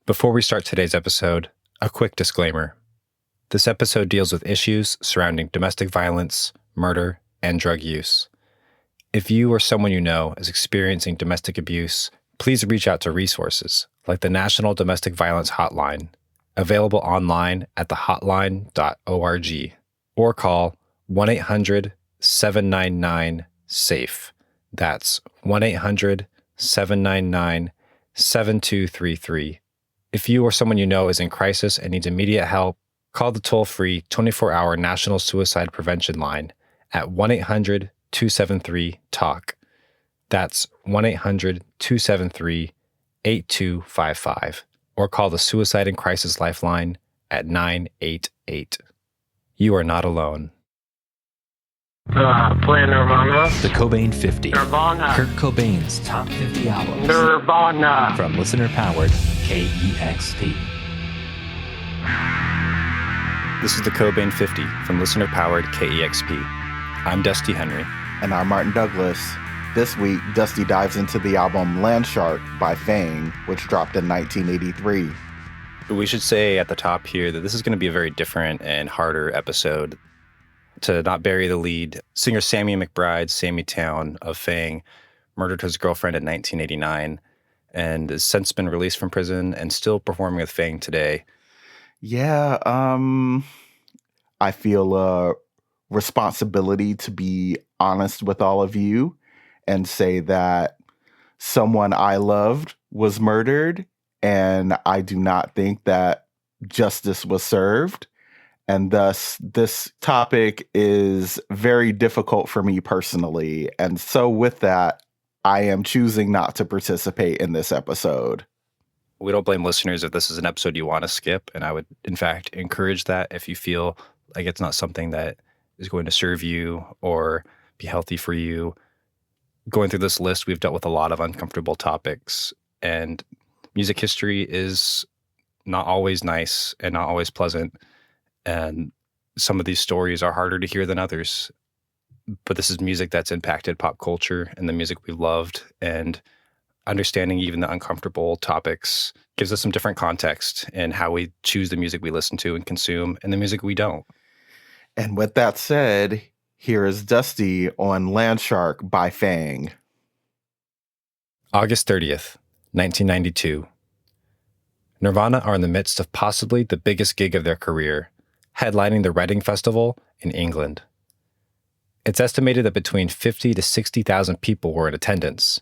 Before we start today's episode, a quick disclaimer. This episode deals with issues surrounding domestic violence, murder, and drug use. If you or someone you know is experiencing domestic abuse, please reach out to resources like the National Domestic Violence Hotline, available online at thehotline.org, or call 1-800-799-SAFE. That's 1-800-799-7233. If you or someone you know is in crisis and needs immediate help, call the toll-free 24-hour National Suicide Prevention Line at 1-800-273-TALK. That's 1-800-273-8255. Or call the Suicide and Crisis Lifeline at 988. You are not alone. Playing Nirvana. The Cobain 50. Nirvana. Kurt Cobain's top 50 albums. Nirvana. From listener-powered KEXP. This is the Cobain 50 from listener-powered KEXP. I'm Dusty Henry. And I'm Martin Douglas. This week, Dusty dives into the album Landshark by Fang, which dropped in 1983. We should say at the top here that this is going to be a very different and harder episode. To not bury the lead, singer Sammy McBride, Sammytown of Fang, murdered his girlfriend in 1989 and has since been released from prison and still performing with Fang today. Yeah, I feel a responsibility to be honest with all of you and say that someone I loved was murdered, and I do not think that justice was served. And thus, this topic is very difficult for me personally. And so with that, I am choosing not to participate in this episode. We don't blame listeners if this is an episode you want to skip. And I would, in fact, encourage that if you feel like it's not something that is going to serve you or be healthy for you. Going through this list, we've dealt with a lot of uncomfortable topics. And music history is not always nice and not always pleasant. And some of these stories are harder to hear than others. But this is music that's impacted pop culture and the music we loved. And understanding even the uncomfortable topics gives us some different context in how we choose the music we listen to and consume and the music we don't. And with that said, here is Dusty on Landshark by Fang. August 30th, 1992. Nirvana are in the midst of possibly the biggest gig of their career, headlining the Reading Festival in England. It's estimated that between 50 to 60,000 people were in attendance.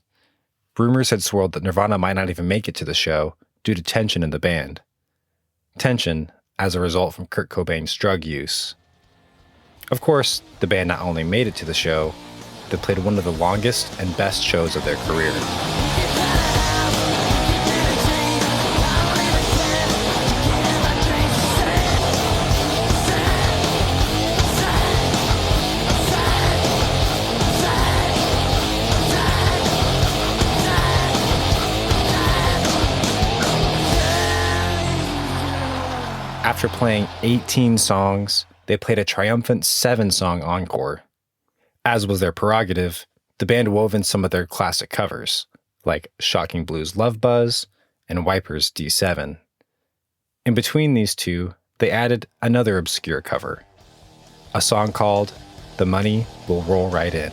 Rumors had swirled that Nirvana might not even make it to the show due to tension in the band. Tension as a result from Kurt Cobain's drug use. Of course, the band not only made it to the show, they played one of the longest and best shows of their career. After playing 18 songs, they played a triumphant 7-song encore. As was their prerogative, the band wove in some of their classic covers, like Shocking Blue's Love Buzz and Wipers' D7. In between these two, they added another obscure cover, a song called The Money Will Roll Right In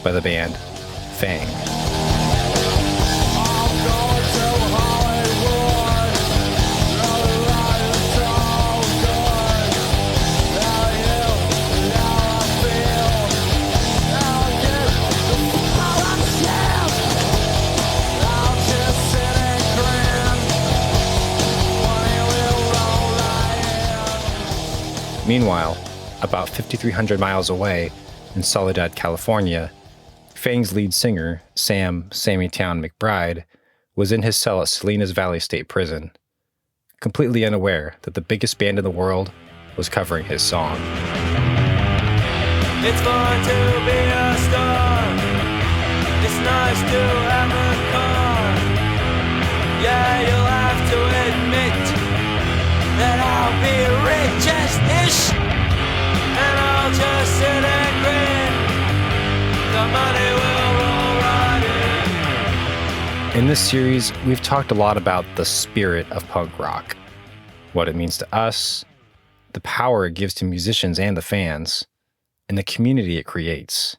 by the band Fang. Meanwhile, about 5,300 miles away in Soledad, California, Fang's lead singer, Sammytown McBride, was in his cell at Salinas Valley State Prison, completely unaware that the biggest band in the world was covering his song. It's fun to be a star. It's nice to have a car. Yeah, you'll have to admit that I'll be rich as ish, and I'll just sit and grin. The money will roll right in. In this series, we've talked a lot about the spirit of punk rock, what it means to us, the power it gives to musicians and the fans, and the community it creates.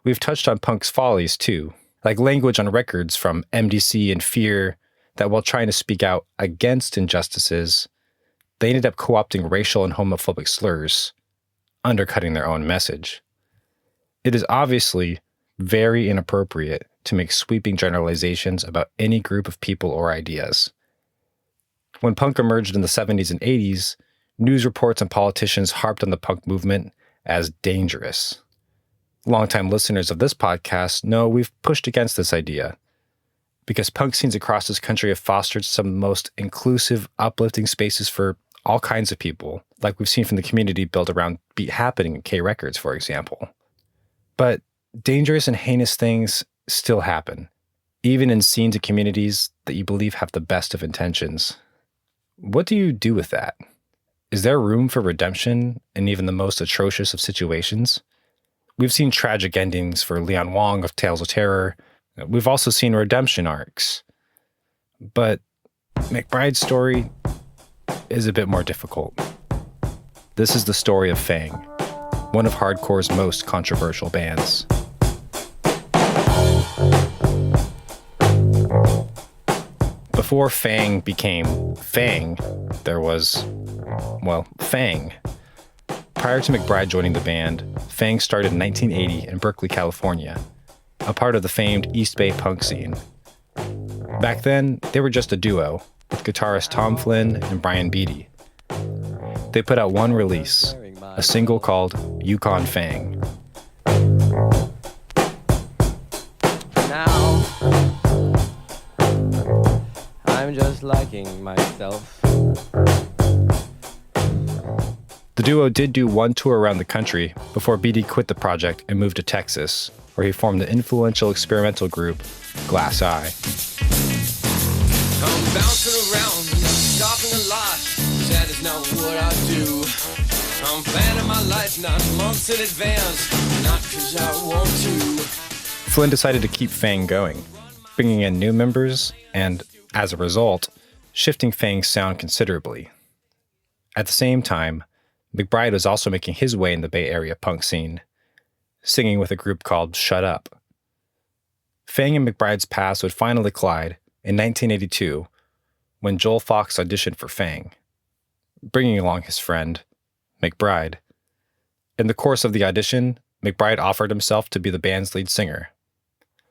We've touched on punk's follies too, like language on records from MDC and Fear that while trying to speak out against injustices, they ended up co-opting racial and homophobic slurs, undercutting their own message. It is obviously very inappropriate to make sweeping generalizations about any group of people or ideas. When punk emerged in the 70s and 80s, news reports and politicians harped on the punk movement as dangerous. Longtime listeners of this podcast know we've pushed against this idea, because punk scenes across this country have fostered some of the most inclusive, uplifting spaces for all kinds of people, like we've seen from the community built around Beat Happening and K Records, for example. But dangerous and heinous things still happen, even in scenes and communities that you believe have the best of intentions. What do you do with that? Is there room for redemption in even the most atrocious of situations? We've seen tragic endings for Leon Wong of Tales of Terror. We've also seen redemption arcs. But McBride's story is a bit more difficult. This is the story of Fang, one of hardcore's most controversial bands. Before Fang became Fang, there was, Fang. Prior to McBride joining the band, Fang started in 1980 in Berkeley, California, a part of the famed East Bay punk scene. Back then, they were just a duo, with guitarist Tom Flynn and Brian Beattie. They put out one release, a single called Yukon Fang. Now, I'm just liking myself. The duo did do one tour around the country before Beattie quit the project and moved to Texas, where he formed the influential experimental group Glass Eye. I'm bouncing around, stopping a lot. That is not what I do. I'm planning my life not months in advance, not because I want to. Flynn decided to keep Fang going, bringing in new members and, as a result, shifting Fang's sound considerably. At the same time, McBride was also making his way in the Bay Area punk scene, singing with a group called Shut Up. Fang and McBride's paths would finally collide in 1982 when Joel Fox auditioned for Fang, bringing along his friend, McBride. In the course of the audition, McBride offered himself to be the band's lead singer.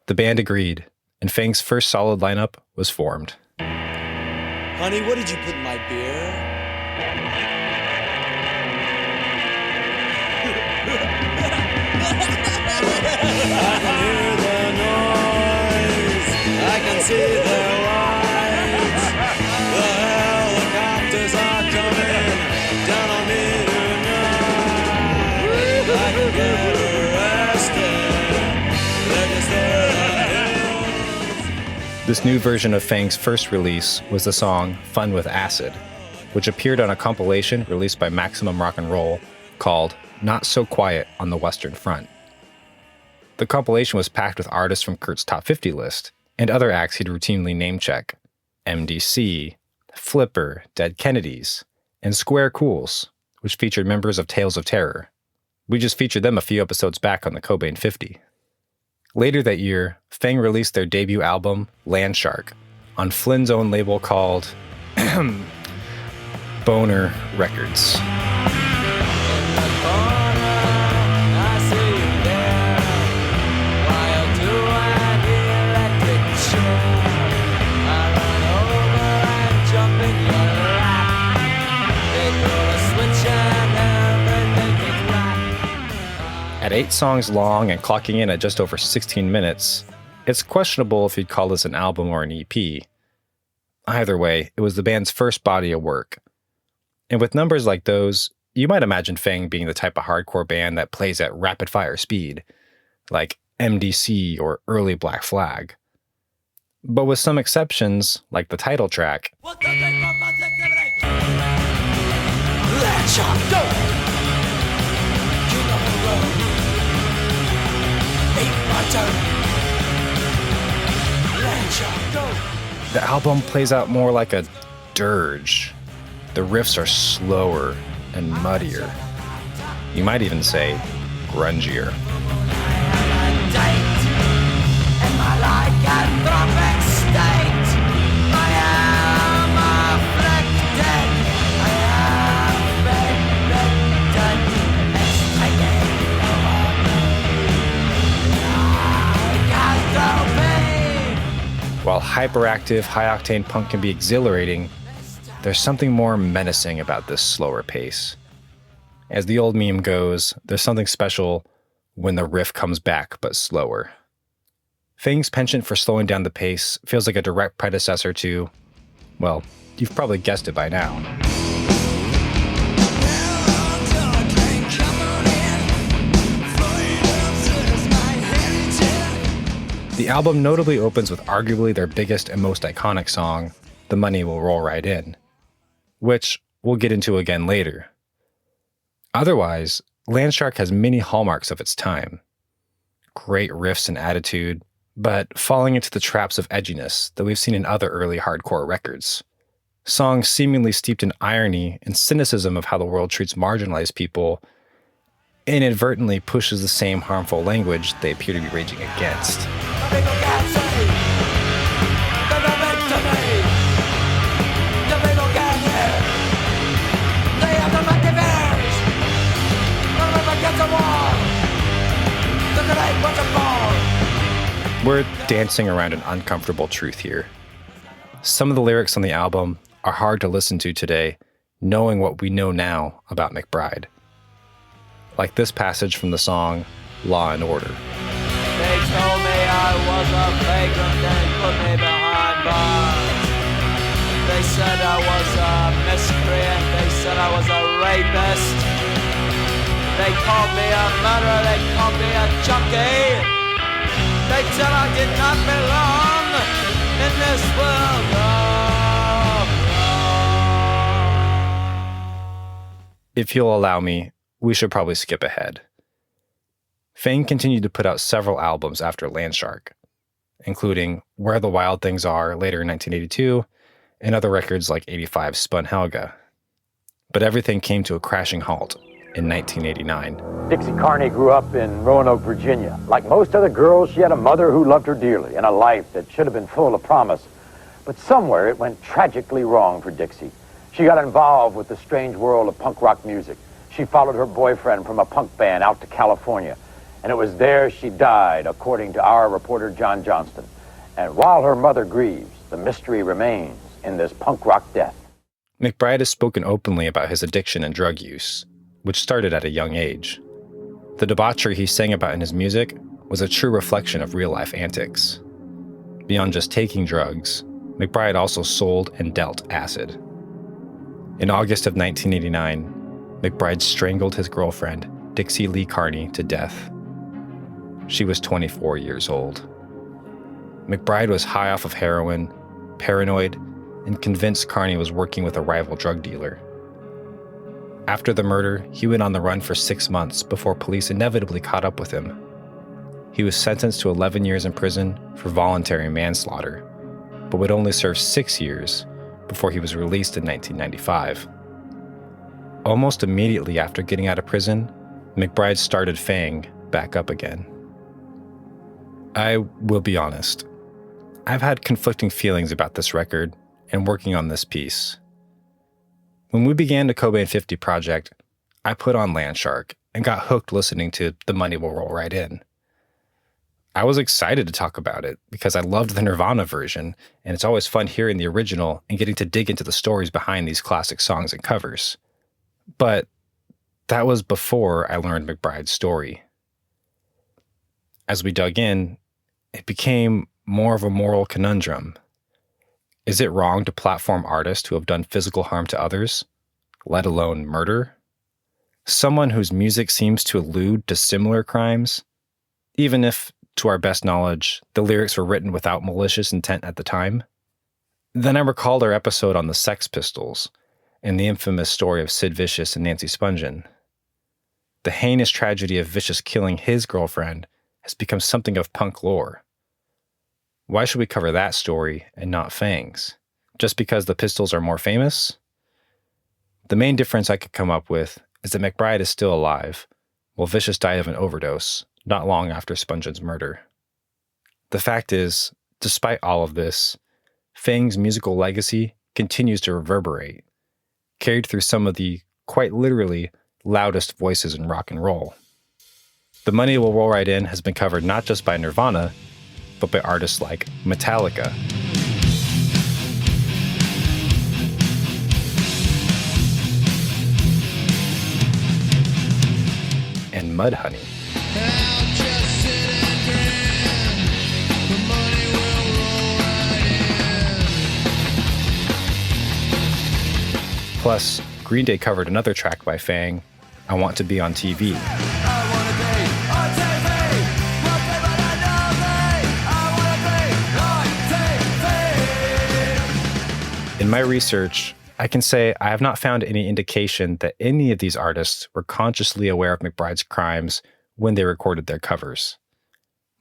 The band agreed, and Fang's first solid lineup was formed. Honey, what did you put in my beer? I can hear the noise, I can see their lights. The helicopters are coming down on me tonight. I can get arrested, they can stare at hills. This new version of Fang's first release was the song Fun with Acid, which appeared on a compilation released by Maximum Rock and Roll called Not So Quiet on the Western Front. The compilation was packed with artists from Kurt's Top 50 list and other acts he'd routinely name-check: MDC, Flipper, Dead Kennedys, and Square Cools, which featured members of Tales of Terror. We just featured them a few episodes back on the Cobain 50. Later that year, Fang released their debut album, Landshark, on Flynn's own label called Boner Records. At 8 songs long and clocking in at just over 16 minutes, it's questionable if you'd call this an album or an EP. Either way, it was the band's first body of work. And with numbers like those, you might imagine Fang being the type of hardcore band that plays at rapid-fire speed, like MDC or early Black Flag. But with some exceptions, like the title track, Landshark, go! King of the road. Ain't my turn. Landshark. The album plays out more like a dirge. The riffs are slower and muddier. You might even say grungier. While hyperactive, high-octane punk can be exhilarating, there's something more menacing about this slower pace. As the old meme goes, there's something special when the riff comes back but slower. Fang's penchant for slowing down the pace feels like a direct predecessor to, well, you've probably guessed it by now. The album notably opens with arguably their biggest and most iconic song, The Money Will Roll Right In, which we'll get into again later. Otherwise, Landshark has many hallmarks of its time. Great riffs and attitude, but falling into the traps of edginess that we've seen in other early hardcore records. Songs seemingly steeped in irony and cynicism of how the world treats marginalized people inadvertently pushes the same harmful language they appear to be raging against. We're dancing around an uncomfortable truth here. Some of the lyrics on the album are hard to listen to today, knowing what we know now about McBride. Like this passage from the song Law and Order. They told me I was a vagrant and put me behind bars. They said I was a miscreant, they said I was a rapist. They called me a murderer, they called me a junkie. They said I did not belong in this world. If you'll allow me, we should probably skip ahead. Fang continued to put out several albums after Landshark, including Where the Wild Things Are later in 1982, and other records like 85's Spun Helga. But everything came to a crashing halt in 1989. Dixie Carney grew up in Roanoke, Virginia. Like most other girls, she had a mother who loved her dearly and a life that should have been full of promise. But somewhere it went tragically wrong for Dixie. She got involved with the strange world of punk rock music. She followed her boyfriend from a punk band out to California. And it was there she died, according to our reporter John Johnston. And while her mother grieves, the mystery remains in this punk rock death. McBride has spoken openly about his addiction and drug use, which started at a young age. The debauchery he sang about in his music was a true reflection of real-life antics. Beyond just taking drugs, McBride also sold and dealt acid. In August of 1989, McBride strangled his girlfriend, Dixie Lee Carney, to death. She was 24 years old. McBride was high off of heroin, paranoid, and convinced Carney was working with a rival drug dealer. After the murder, he went on the run for 6 months before police inevitably caught up with him. He was sentenced to 11 years in prison for voluntary manslaughter, but would only serve 6 years before he was released in 1995. Almost immediately after getting out of prison, McBride started Fang back up again. I will be honest, I've had conflicting feelings about this record and working on this piece. When we began the Cobain 50 project, I put on Landshark and got hooked listening to The Money Will Roll Right In. I was excited to talk about it because I loved the Nirvana version, and it's always fun hearing the original and getting to dig into the stories behind these classic songs and covers. But that was before I learned McBride's story. As we dug in, it became more of a moral conundrum. Is it wrong to platform artists who have done physical harm to others, let alone murder? Someone whose music seems to allude to similar crimes, even if, to our best knowledge, the lyrics were written without malicious intent at the time? Then I recalled our episode on the Sex Pistols and the infamous story of Sid Vicious and Nancy Spungen. The heinous tragedy of Vicious killing his girlfriend has become something of punk lore. Why should we cover that story and not Fang's? Just because the Pistols are more famous? The main difference I could come up with is that McBride is still alive, while Vicious died of an overdose not long after Spongeon's murder. The fact is, despite all of this, Fang's musical legacy continues to reverberate, carried through some of the, quite literally, loudest voices in rock and roll. The Money Will Roll Right In has been covered not just by Nirvana, but by artists like Metallica, and Mudhoney, plus Green Day covered another track by Fang, I Want to Be on TV. In my research, I can say I have not found any indication that any of these artists were consciously aware of McBride's crimes when they recorded their covers.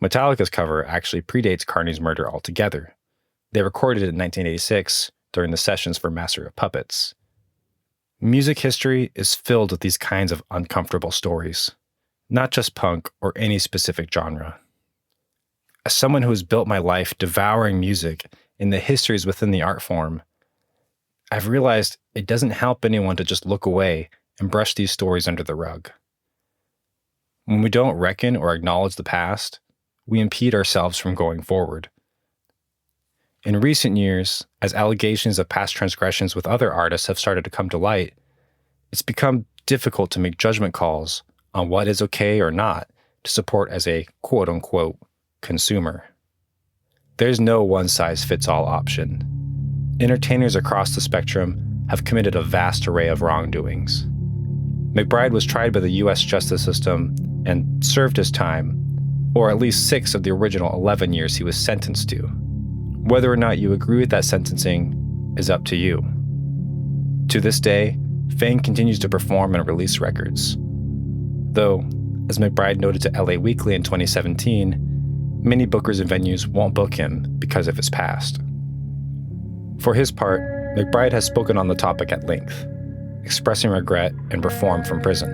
Metallica's cover actually predates Carney's murder altogether. They recorded it in 1986 during the sessions for Master of Puppets. Music history is filled with these kinds of uncomfortable stories, not just punk or any specific genre. As someone who has built my life devouring music and the histories within the art form, I've realized it doesn't help anyone to just look away and brush these stories under the rug. When we don't reckon or acknowledge the past, we impede ourselves from going forward. In recent years, as allegations of past transgressions with other artists have started to come to light, it's become difficult to make judgment calls on what is okay or not to support as a quote-unquote consumer. There's no one-size-fits-all option. Entertainers across the spectrum have committed a vast array of wrongdoings. McBride was tried by the U.S. justice system and served his time, or at least 6 of the original 11 years he was sentenced to. Whether or not you agree with that sentencing is up to you. To this day, Fang continues to perform and release records. Though, as McBride noted to LA Weekly in 2017, many bookers and venues won't book him because of his past. For his part, McBride has spoken on the topic at length, expressing regret and reform from prison.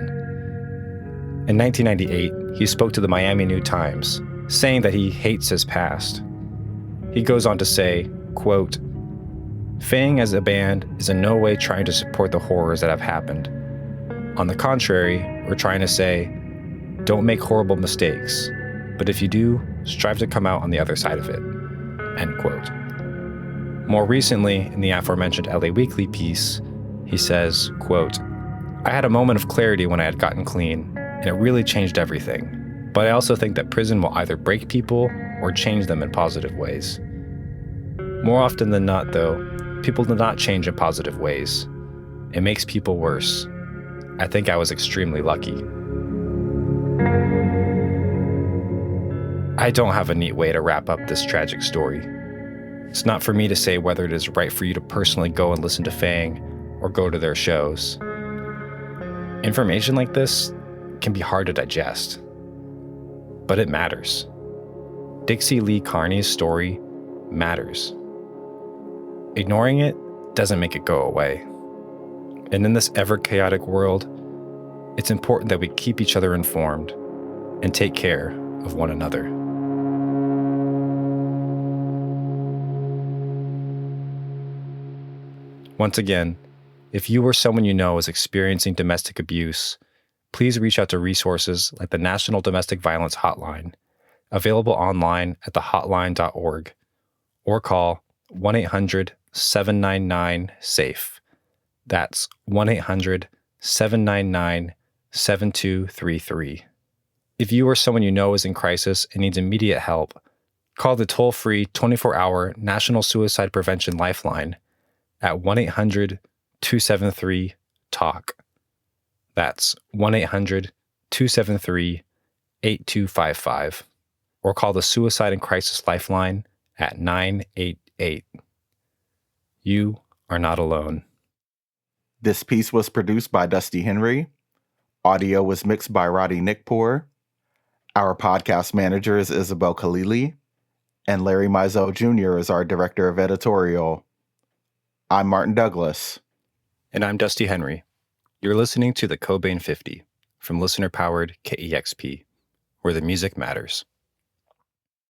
In 1998, he spoke to the Miami New Times, saying that he hates his past. He goes on to say, quote, "Fang as a band is in no way trying to support the horrors that have happened. On the contrary, we're trying to say, don't make horrible mistakes, but if you do, strive to come out on the other side of it." End quote. More recently, in the aforementioned LA Weekly piece, he says, quote, "I had a moment of clarity when I had gotten clean, and it really changed everything. But I also think that prison will either break people or change them in positive ways. More often than not, though, people do not change in positive ways. It makes people worse. I think I was extremely lucky." I don't have a neat way to wrap up this tragic story. It's not for me to say whether it is right for you to personally go and listen to Fang or go to their shows. Information like this can be hard to digest, but it matters. Dixie Lee Carney's story matters. Ignoring it doesn't make it go away. And in this ever-chaotic world, it's important that we keep each other informed and take care of one another. Once again, if you or someone you know is experiencing domestic abuse, please reach out to resources like the National Domestic Violence Hotline, available online at thehotline.org, or call 1-800-799-SAFE. That's 1-800-799-7233. If you or someone you know is in crisis and needs immediate help, call the toll-free 24-hour National Suicide Prevention Lifeline at 1-800-273-TALK. That's 1-800-273-8255. Or call the Suicide and Crisis Lifeline at 988. You are not alone. This piece was produced by Dusty Henry. Audio was mixed by Roddy Nikpour. Our podcast manager is Isabel Khalili. And Larry Mizell Jr. is our director of editorial. I'm Martin Douglas. And I'm Dusty Henry. You're listening to the Cobain 50 from listener-powered KEXP, where the music matters.